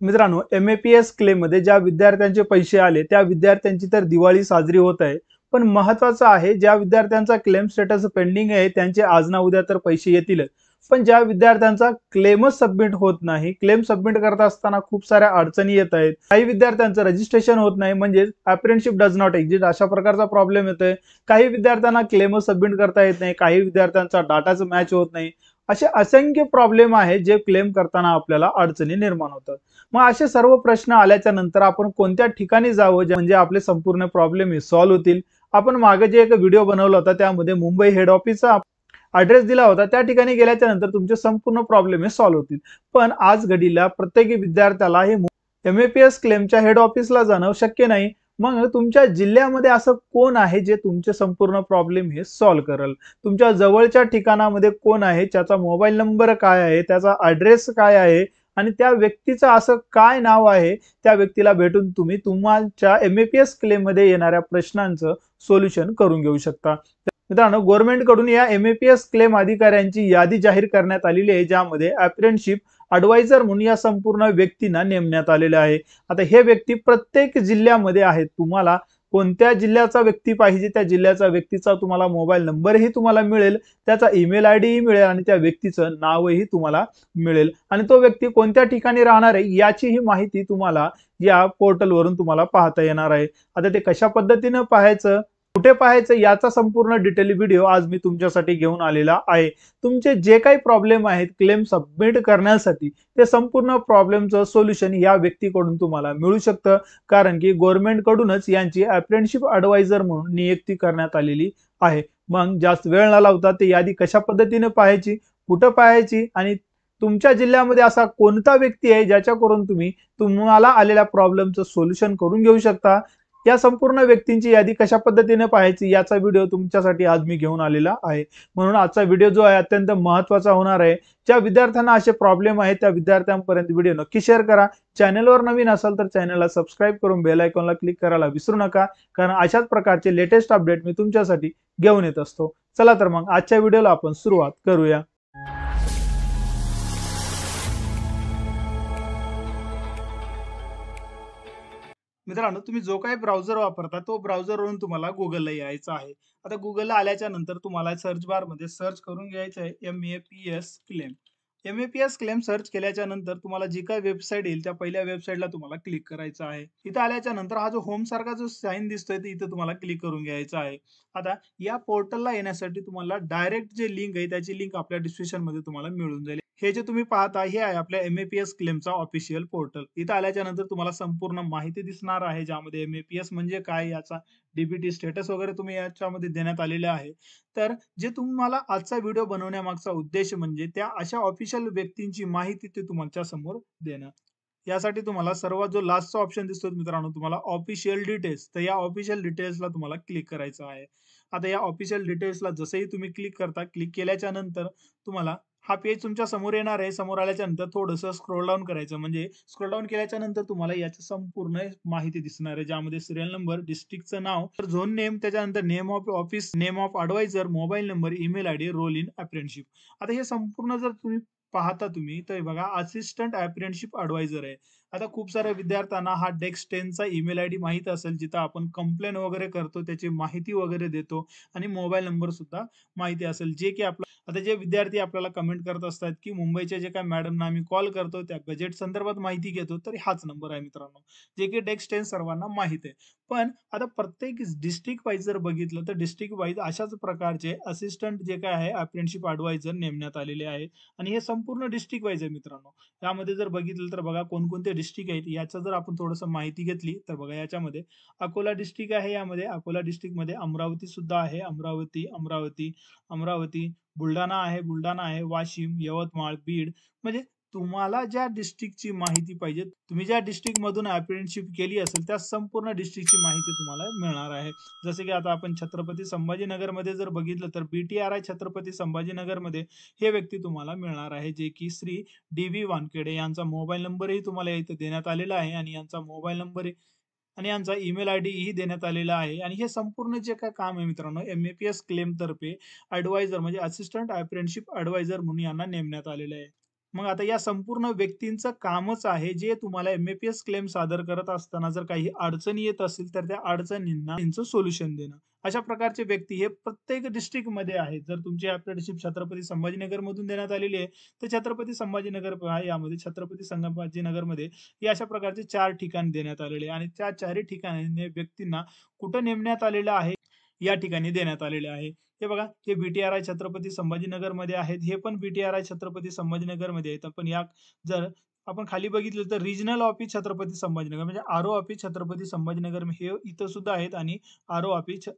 मित्रांनो, एम-ए-पी-एस क्लेममध्ये ज्या विद्यार्थ्यांचे पैसे आले त्या विद्यार्थ्यांची तर दिवाळी साजरी होत आहे. पण महत्त्वाचं आहे, ज्या विद्यार्थ्यांचा क्लेम स्टेटस पेंडिंग आहे त्यांचे आज ना उद्या तर पैसे येतीलच. पण ज्या विद्यार्थ्यांचा क्लेमच सबमिट होत नाही, क्लेम सबमिट करत असताना खूप साऱ्या अडचणी येत आहेत. काही विद्यार्थ्यांचं रजिस्ट्रेशन होत नाही, म्हणजे अप्रेंटिसशिप डज नॉट एक्झिस्ट अशा प्रकारचा प्रॉब्लेम येतोय. काही विद्यार्थ्यांना क्लेमच सबमिट करता येत नाही, काही विद्यार्थ्यांचा डाटाच मॅच होत नाही. असे असंख्य प्रॉब्लेम आहेत जे क्लेम करताना आपल्याला अडचणी निर्माण होतात. मग असे सर्व प्रश्न आल्याच्या नंतर आपण कोणत्या ठिकाणी जावं म्हणजे आपले संपूर्ण प्रॉब्लेम हे सॉल्व्ह होतील. आपण मागे जे एक व्हिडिओ बनवला होता त्यामध्ये मुंबई हेड ऑफिसचा ॲड्रेस दिला होता. त्या ठिकाणी गेल्याच्या नंतर तुमचे संपूर्ण प्रॉब्लेम हे सॉल्व्ह होतील. पण आज घडीला प्रत्येक विद्यार्थ्याला हे एम-ए-पी-एस क्लेमच्या हेड ऑफिसला जाणं शक्य नाही. मग तुमच्या जिल्ह्यामध्ये असं कोण आहे जे तुमचे संपूर्ण प्रॉब्लेम हे सॉल्व्ह करेल? तुमच्या जवळच्या ठिकाणामध्ये कोण आहे, त्याचा मोबाईल नंबर काय आहे, त्याचा ॲड्रेस काय आहे आणि त्या व्यक्तीचं असं काय नाव आहे, त्या व्यक्तीला भेटून तुम्ही तुमच्या एम-ए-पी-एस क्लेममध्ये येणाऱ्या प्रश्नांचं सोल्युशन करून घेऊ शकता. मित्रांनो, गव्हर्नमेंटकडून या एम-ए-पी-एस क्लेम अधिकाऱ्यांची यादी जाहीर करण्यात आलेली आहे, ज्यामध्ये अप्रेंटिसशिप ॲडवायझर म्हणून या संपूर्ण व्यक्तींना नेमण्यात आलेले आहे. आता हे व्यक्ती प्रत्येक जिल्ह्यामध्ये आहेत. तुम्हाला कोणत्या जिल्ह्याचा व्यक्ती पाहिजे त्या जिल्ह्याचा व्यक्तीचा तुम्हाला मोबाईल नंबरही तुम्हाला मिळेल, त्याचा ईमेल आयडीही मिळेल आणि त्या व्यक्तीचं नावही तुम्हाला मिळेल आणि तो व्यक्ती कोणत्या ठिकाणी राहणार आहे याचीही माहिती तुम्हाला या पोर्टलवरून तुम्हाला पाहता येणार आहे. आता ते कशा पद्धतीनं पाहायचं, कुठे पाहायचं याचा संपूर्ण डिटेल व्हिडिओ आज मी तुमच्यासाठी घेऊन आलेला आहे. तुमचे जे काही प्रॉब्लेम आहेत क्लेम सबमिट करण्यासाठी ते संपूर्ण प्रॉब्लेमचं सोल्युशन या व्यक्तीकडून तुम्हाला मिळू शकतं, कारण की गव्हर्नमेंटकडूनच यांची अप्रेंटिसशिप ॲडवायझर म्हणून नियुक्ती करण्यात आलेली आहे. मग जास्त वेळ न लावता ते यादी कशा पद्धतीने पाहायची, कुठं पाहायची आणि तुमच्या जिल्ह्यामध्ये असा कोणता व्यक्ती आहे ज्याच्याकडून तुम्हाला आलेल्या प्रॉब्लेमचं सोल्युशन करून घेऊ शकता, या संपूर्ण व्यक्तींची यादी कशा पद्धतीने पाहायची याचा व्हिडिओ तुमच्यासाठी आज मी घेऊन आलेला आहे. म्हणून आजचा व्हिडिओ जो आहे अत्यंत महत्त्वाचा होणार आहे. ज्या विद्यार्थ्यांना असे प्रॉब्लेम आहेत त्या विद्यार्थ्यांपर्यंत व्हिडिओ नक्की शेअर करा. चॅनलवर नवीन असाल तर चॅनलला सबस्क्राईब करून बेल आयकॉनला क्लिक करायला विसरू नका, कारण अशाच प्रकारचे लेटेस्ट अपडेट मी तुमच्यासाठी घेऊन येत असतो. चला तर मग आजच्या व्हिडिओला आपण सुरुवात करूया. मित्रांनो, तुम्ही जो काही ब्राउझर वापरता तो ब्राउझरवरून तुम्हाला गुगलला यायचं आहे. आता गुगलला आल्याच्या नंतर तुम्हाला सर्च बारमध्ये सर्च करून घ्यायचं आहे एम-ए-पी-एस क्लेम. एम-ए-पी-एस क्लेम सर्च केल्याच्या नंतर तुम्हाला जी काही वेबसाईट येईल त्या पहिल्या वेबसाईटला तुम्हाला क्लिक करायचं आहे. इथं आल्याच्या नंतर हा जो होम सारखा जो साइन दिसतोय ते इथं तुम्हाला क्लिक करून घ्यायचा आहे. आता या पोर्टलला येण्यासाठी तुम्हाला डायरेक्ट जे लिंक आहे त्याची लिंक आपल्या डिस्क्रिप्शनमध्ये तुम्हाला मिळून जाईल. हे जे तुम्ही पाहता हे आहे आपल्या एम-ए-पी-एस क्लेमचा ऑफिशियल पोर्टल. इथं आल्याच्या नंतर तुम्हाला संपूर्ण माहिती दिसणार आहे, ज्यामध्ये एम-ए-पी-एस म्हणजे काय, याचा डी-बी-टी स्टेटस वगैरे तुम्ही याच्यामध्ये देण्यात आलेले आहे. तर जे तुम्हाला आजचा व्हिडिओ बनवण्यामागचा उद्देश म्हणजे त्या अशा ऑफिशियल व्यक्तींची माहिती ते तुमच्या समोर देणं. यासाठी तुम्हाला सर्वात जो लास्टचा ऑप्शन दिसतो मित्रांनो तुम्हाला ऑफिशियल डिटेल्स, तर या ऑफिशियल डिटेल्सला तुम्हाला क्लिक करायचं आहे. आता या ऑफिशियल डिटेल्सला जसंही तुम्ही क्लिक करता, क्लिक केल्याच्या नंतर तुम्हाला हा पेज तुमच्या समोर येणार आहे. समोर आल्याच्या नंतर थोडंसं स्क्रोल डाऊन करायचं, म्हणजे स्क्रोल डाऊन केल्याच्या नंतर तुम्हाला याची संपूर्ण माहिती दिसणार आहे, ज्यामध्ये सिरियल नंबर, डिस्ट्रिक्टचं नाव, झोन नेम, त्याच्यानंतर name of office, name of advisor, mobile number, email ID, role in apprenticeship. आता हे संपूर्ण जर तुम्ही पाहता तर बघा असिस्टंट अप्रेंटिसशिप ॲडवायझर आहे. आता खूप साऱ्या विद्यार्थ्यांना हा डेस्क 10चा ईमेल आयडी माहित असेल, जिथं आपण कंप्लेन वगैरे करतो, त्याची माहिती वगैरे देतो आणि मोबाईल नंबर सुद्धा माहिती असेल, जे की आपलं आता जे विद्यार्थी आपल्याला कमेंट करत असतात की मुंबईच्या जे काही मॅडमना आम्ही कॉल करतो त्या बजेट संदर्भात माहिती घेतो, तर हाच नंबर आहे मित्रांनो, जे की डेस्क 10 सर्वांना माहित आहे. पण आता प्रत्येक डिस्ट्रिक्ट वाईज जर बघितलं तर डिस्ट्रिक्ट वाईज अशाच प्रकारचे असिस्टंट जे काय आहे अप्रेंटिसशिप ॲडवायझर नेमण्यात आलेले आहे आणि हे संपूर्ण डिस्ट्रिक्ट वाईज आहे मित्रांनो. यामध्ये जर बघितलं तर बघा कोणकोणते डिस्ट्रिक्ट आहेत याचा जर आपण थोडंसं माहिती घेतली तर बघा याच्यामध्ये अकोला डिस्ट्रिक्ट आहे. यामध्ये अकोला डिस्ट्रिक्टमध्ये अमरावती सुद्धा आहे, अमरावती, बुलढाणा आहे, वाशिम, यवतमाळ, बीड, म्हणजे तुम्हाला ज्या डिस्ट्रिक्टची माहिती पाहिजे, तुम्ही ज्या डिस्ट्रिक्ट मधून अप्रेंटिसशिप केली असेल त्या संपूर्ण डिस्ट्रिक्टची माहिती तुम्हाला मिळणार आहे. जसे की आता आपण छत्रपती संभाजीनगरमध्ये जर बघितलं तर BTRI छत्रपती संभाजीनगरमध्ये हे व्यक्ती तुम्हाला मिळणार आहे, जे की श्री DV वानखेडे यांचा मोबाईल नंबरही तुम्हाला इथे देण्यात आलेला आहे आणि यांचा मोबाईल नंबर आणि यांचा ईमेल आयडी ही देण्यात आलेला आहे. आणि हे संपूर्ण जे काय काम आहे मित्रांनो एम-ए-पी-एस क्लेम तर्फे ॲडवायझर म्हणजे असिस्टंट अप्रेंटिसशिप ॲडवायझर म्हणून यांना नेमण्यात आलेलं आहे. मग आता या संपूर्ण व्यक्तींचं कामच आहे जे तुम्हाला एम-ए-पी-एस क्लेम सादर करत असताना जर काही अडचणी येत असतील, तर त्या अडचणींना त्यांचं सोल्युशन देणं. अशा प्रकारचे व्यक्ती हे प्रत्येक डिस्ट्रिक्टमध्ये आहेत. जर तुमची अप्रेंटिसशिप छत्रपती संभाजीनगरमधून देण्यात आलेली आहे, तर छत्रपती संभाजीनगर पहा यामध्ये छत्रपती संभाजीनगरमध्ये हे अशा प्रकारचे 4 ठिकाण देण्यात आलेले आहे आणि त्या 4ही ठिकाणी व्यक्तींना कुठं नेमण्यात आलेलं आहे, या ठिकाणी देण्यात आलेले आहे. हे बघा, हे बी-टी-आर-आय छत्रपती संभाजीनगरमध्ये आहेत. हे पण बी-टी-आर-आय छत्रपती संभाजीनगरमध्ये आहेत. पण या जर आपण खाली बघितलं तर रिजनल ऑफिस छत्रपती संभाजीनगर म्हणजे आर-ओ ऑफिस छत्रपती संभाजीनगर हे इथं सुद्धा आहेत आणि आर-ओ ऑफिस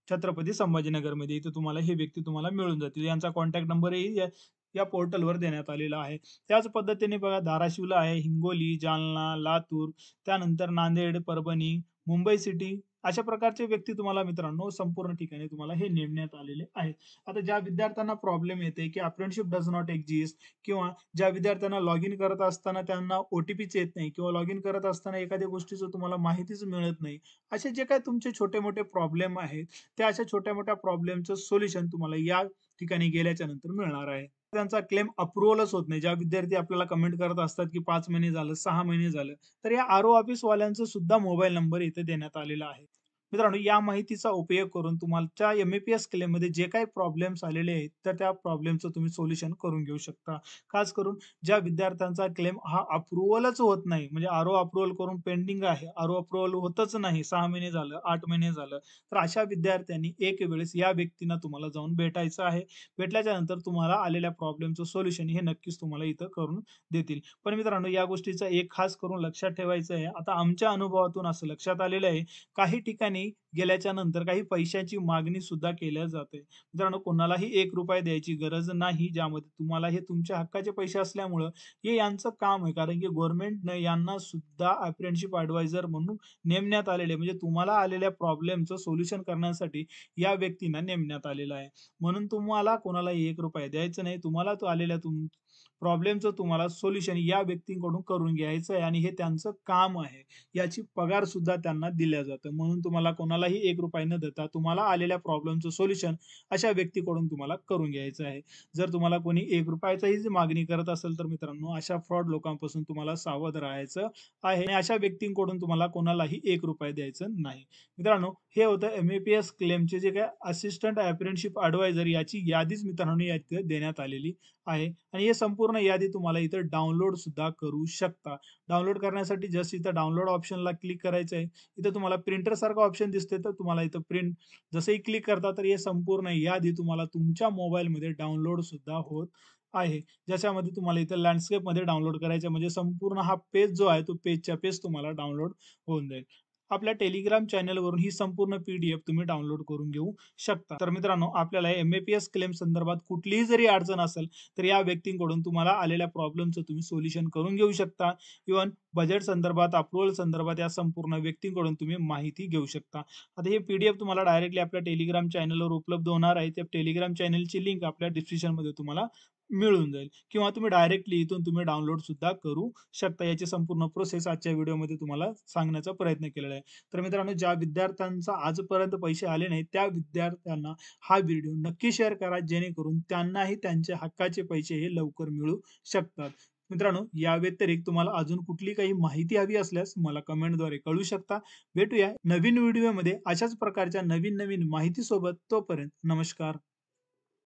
छत्रपती संभाजीनगरमध्ये इथं तुम्हाला हे व्यक्ती तुम्हाला मिळून जातील. यांचा कॉन्टॅक्ट नंबरही या या पोर्टलवर देण्यात आलेला आहे. त्याच पद्धतीने बघा धाराशिवला आहे, हिंगोली, जालना, लातूर, त्यानंतर नांदेड, परभणी, मुंबई सिटी अशा प्रकारचे व्यक्ती तुम्हाला मित्रांनो संपूर्ण ठिकाणी तुम्हाला हे नेमण्यात आलेले आहेत. आता ज्या विद्यार्थ्यांना प्रॉब्लेम येते की अप्रेंटिसशिप डज नॉट एक्झिस्ट किंवा ज्या विद्यार्थ्यांना लॉग इन करत असताना त्यांना ओ-टी-पीच येत नाही किंवा लॉग इन करत असताना एखाद्या गोष्टीचं तुम्हाला माहितीच मिळत नाही. असे जे काही तुमचे छोटे-मोठे प्रॉब्लेम आहेत, त्या अशा छोट्या-मोठ्या प्रॉब्लेमचं सोल्युशन तुम्हाला या ठिकाणी गेल्याच्या नंतर मिळणार आहे. त्यांचा क्लेम अप्रूव्हलच होत नाही. ज्या विद्यार्थी आपल्याला कमेंट करत असतात की 5 महिने झालं, 6 महिने झालं, तर या आर-ओ ऑफिसवाल्यांचा सुद्धा मोबाईल नंबर इथे देण्यात आलेला आहे. मित्रांनो, या माहितीचा उपयोग करून तुमच्या एम-ए-पी-एस क्लेममध्ये जे काही प्रॉब्लेम्स आलेले आहेत, तर त्या प्रॉब्लेमचं तुम्ही सोल्युशन करून घेऊ शकता. खास करून ज्या विद्यार्थ्यांचा क्लेम हा अप्रूव्हलच होत नाही, म्हणजे आर-ओ अप्रूव्हल करून पेंडिंग आहे, आर-ओ अप्रूव्हल होतच नाही, 6 महिने झालं, 8 महिने झालं, तर अशा विद्यार्थ्यांनी एक वेळेस या व्यक्तींना तुम्हाला जाऊन भेटायचं आहे. भेटल्याच्या नंतर तुम्हाला आलेल्या प्रॉब्लेमचं सोल्युशन हे नक्कीच तुम्हाला इथं करून देतील. पण मित्रांनो, या गोष्टीचं एक खास करून लक्षात ठेवायचं आहे. आता आमच्या अनुभवातून असं लक्षात आलेलं आहे, काही ठिकाणी गेल्याच्या नंतर काही पैशाची मागणी सुद्धा केल्या जाते. मित्रांनो, कोणालाही ₹1 द्यायची गरज नाही, ज्यामध्ये तुम्हाला हे तुमच्या हक्काचे पैसे असल्यामुळं हे यांचं काम आहे. कारण की गव्हर्नमेंटनं यांना सुद्धा अप्रेंटिसशिप ॲडवायझर म्हणून नेमण्यात आलेले म्हणजे तुम्हाला आलेल्या प्रॉब्लेमचं सोल्युशन करण्यासाठी या व्यक्तींना नेमण्यात आलेलं आहे. म्हणून तुम्हाला कोणालाही ₹1 द्यायचं नाही. तुम्हाला तो आलेल्या प्रॉब्लेमचं तुम्हाला सोल्युशन या व्यक्तींकडून करून घ्यायचं आहे आणि हे त्यांचं काम आहे. याची पगार सुद्धा त्यांना दिल्या जातं. म्हणून तुम्हाला कोणालाही ₹1 न देता तुम्हाला आलेल्या प्रॉब्लेमचं सोल्युशन अशा व्यक्तीकडून तुम्हाला करून घ्यायचं आहे. जर तुम्हाला कोणी ₹1 मागणी करत असेल तर मित्रांनो अशा फ्रॉड लोकांपासून तुम्हाला सावध राहायचं आहे आणि अशा व्यक्तींकडून तुम्हाला कोणालाही ₹1 द्यायचं नाही. मित्रांनो, हे होतं एम-ए-पी-एस क्लेमचे जे काही असिस्टंट अप्रेंटिसशिप ॲडवायझर याची यादीच मित्रांनो इथे देण्यात आलेली आहे आणि हे संपूर्ण यादी तुम्हाला इथं डाउनलोड सुद्धा करू शकता. डाउनलोड करण्यासाठी जस्ट इथं डाउनलोड ऑप्शनला क्लिक करायचं आहे. इथं तुम्हाला प्रिंटरसारखा ऑप्शन दिसते तर तुम्हाला इथं प्रिंट जसंही क्लिक करता तर हे संपूर्ण यादी तुम्हाला तुमच्या मोबाईलमध्ये डाउनलोड सुद्धा होत आहे. ज्याच्यामध्ये तुम्हाला इथं लँडस्केपमध्ये डाउनलोड करायचं म्हणजे संपूर्ण हा पेज जो आहे तो पेजच्या पेज तुम्हाला डाउनलोड होऊन जाईल. आपल्या टेलिग्राम चॅनलवरून ही संपूर्ण पी-डी-एफ तुम्ही डाउनलोड करून घेऊ शकता. तर मित्रांनो, आपल्याला एम-ए-पी-एस क्लेम संदर्भात कुठलीही जरी अडचण असेल, तर या व्यक्तींकडून तुम्हाला आलेल्या प्रॉब्लेमचं तुम्ही सोल्युशन करून घेऊ शकता. इव्हन बजेट संदर्भात, अप्रूव्हल संदर्भात या संपूर्ण व्यक्तींकडून तुम्ही माहिती घेऊ शकता. आता हे पी-डी-एफ तुम्हाला डायरेक्टली आपल्या टेलिग्राम चॅनलवर उपलब्ध होणार आहे. त्या टेलिग्राम चॅनलची लिंक आपल्या डिस्क्रिप्शनमध्ये तुम्हाला मिळून जाईल किंवा तुम्ही डायरेक्टली इथून तुम्ही डाउनलोड सुद्धा करू शकता. याची संपूर्ण प्रोसेस आजच्या व्हिडिओमध्ये तुम्हाला सांगण्याचा प्रयत्न केलेला आहे. तर मित्रांनो, ज्या विद्यार्थ्यांचा आजपर्यंत पैसे आले नाहीत, त्या विद्यार्थ्यांना हा व्हिडिओ नक्की शेअर करा, जेणेकरून त्यांनाही त्यांच्या हक्काचे पैसे हे लवकर मिळू शकतात. मित्रांनो, या व्यतिरिक्त तुम्हाला अजून कुठली काही माहिती हवी असल्यास मला कमेंटद्वारे कळू शकता. भेटूया नवीन व्हिडिओमध्ये अशाच प्रकारच्या नवीन-नवीन माहितीसोबत. तोपर्यंत नमस्कार.